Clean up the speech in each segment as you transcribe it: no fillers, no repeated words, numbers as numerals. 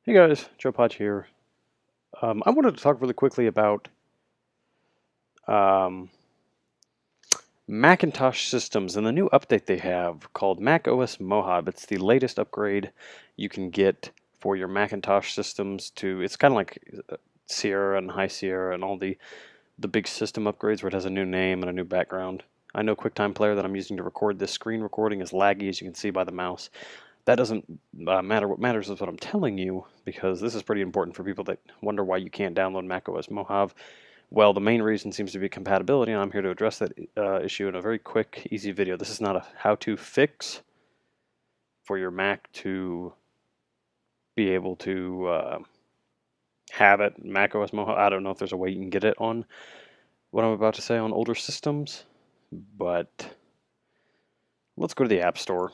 Hey guys, Joe Podge here. I wanted to talk really quickly about um, Macintosh systems and the new update they have called macOS Mojave. It's the latest upgrade you can get for your Macintosh systems it's kind of like Sierra and High Sierra and all the big system upgrades where it has a new name and a new background. I know QuickTime Player that I'm using to record this screen recording is laggy, as you can see by the mouse. That doesn't matter. What matters is what I'm telling you, because this is pretty important for people that wonder why you can't download macOS Mojave. Well, the main reason seems to be compatibility, and I'm here to address that issue in a very quick, easy video. This is not a how-to fix for your Mac to be able to have it, macOS Mojave. I don't know if there's a way you can get it on what I'm about to say on older systems, but let's go to the App Store.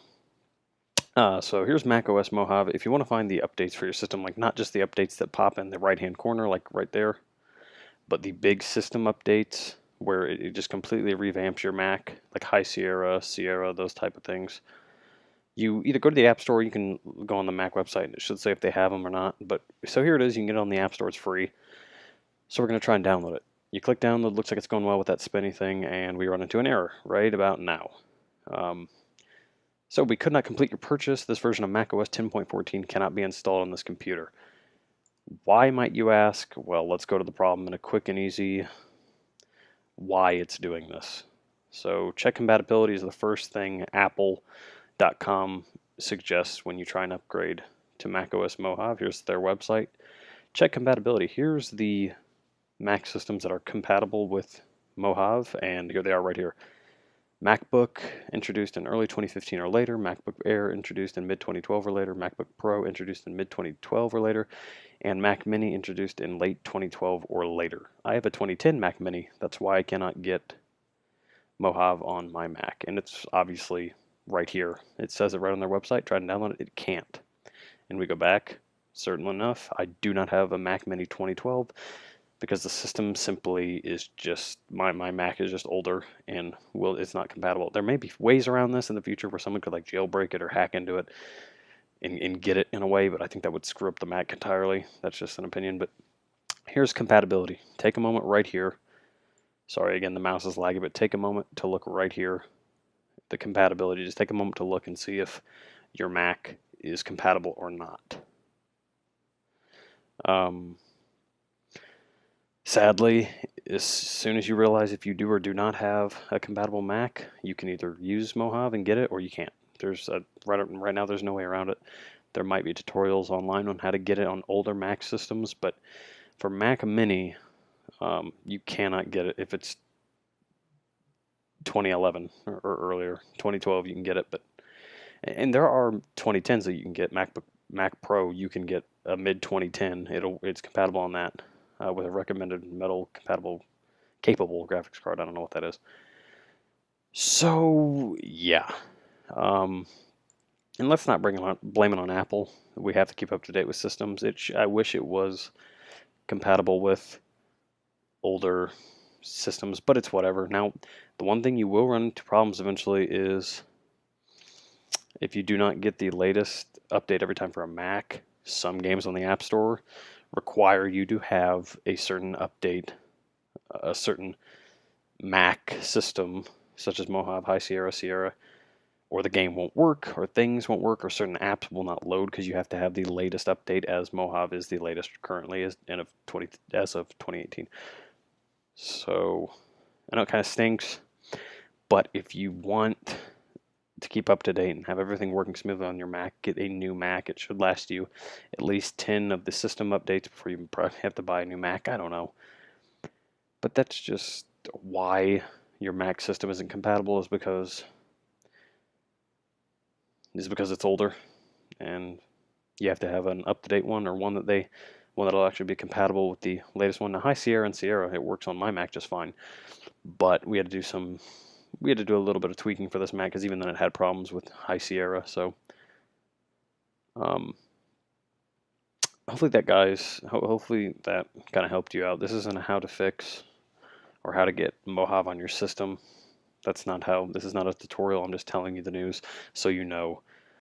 So here's macOS Mojave. If you want to find the updates for your system, like not just the updates that pop in the right-hand corner, like right there, but the big system updates where it just completely revamps your Mac, like High Sierra, Sierra, those type of things. You either go to the App Store, or you can go on the Mac website, and it should say if they have them or not. But so here it is. You can get it on the App Store. It's free. So we're going to try and download it. You click download. Looks like it's going well with that spinny thing, and we run into an error right about now. So we could not complete your purchase. This version of macOS 10.14 cannot be installed on this computer. Why, might you ask? Well, let's go to the problem in a quick and easy why it's doing this. So check compatibility is the first thing Apple.com suggests when you try and upgrade to macOS Mojave. Here's their website. Check compatibility. Here's the Mac systems that are compatible with Mojave, and here they are right here. MacBook introduced in early 2015 or later, MacBook Air introduced in mid-2012 or later, MacBook Pro introduced in mid-2012 or later, and Mac Mini introduced in late 2012 or later. I have a 2010 Mac Mini. That's why I cannot get Mojave on my Mac, and it's obviously right here. It says it right on their website. Try to download it. It can't. And we go back. Certain enough, I do not have a Mac Mini 2012 because the system simply is just, my Mac is just older and it's not compatible. There may be ways around this in the future where someone could like jailbreak it or hack into it and get it in a way, but I think that would screw up the Mac entirely. That's just an opinion, but here's compatibility. Take a moment right here. Sorry, again, the mouse is laggy, but take a moment to look right here. The compatibility, just take a moment to look and see if your Mac is compatible or not. Sadly, as soon as you realize if you do or do not have a compatible Mac, you can either use Mojave and get it, or you can't. Right now there's no way around it. There might be tutorials online on how to get it on older Mac systems, but for Mac Mini, you cannot get it if it's 2011 or earlier. 2012 you can get it, and there are 2010s that you can get. Mac Pro, you can get a mid 2010. It's compatible on that. With a recommended metal capable graphics card. I don't know what that is. So yeah, and let's not blame it on Apple. We have to keep up to date with systems. I wish it was compatible with older systems, but it's whatever. Now, the one thing you will run into problems eventually is if you do not get the latest update every time for a Mac. Some games on the App Store require you to have a certain update, a certain Mac system, such as Mojave, High Sierra, Sierra, or the game won't work, or things won't work, or certain apps will not load because you have to have the latest update, as Mojave is the latest currently as of 2018. So I know it kind of stinks, but if you want to keep up to date and have everything working smoothly on your Mac, get a new Mac. It should last you at least 10 of the system updates before you probably have to buy a new Mac. I don't know. But that's just why your Mac system isn't compatible, is because it's older, and you have to have an up-to-date one, or one that'll actually be compatible with the latest one. Now, High Sierra and Sierra, it works on my Mac just fine, but we had to do a little bit of tweaking for this Mac, because even then it had problems with High Sierra. So hopefully that kind of helped you out. This isn't a how to fix or how to get Mojave on your system. This is not a tutorial. I'm just telling you the news so you know.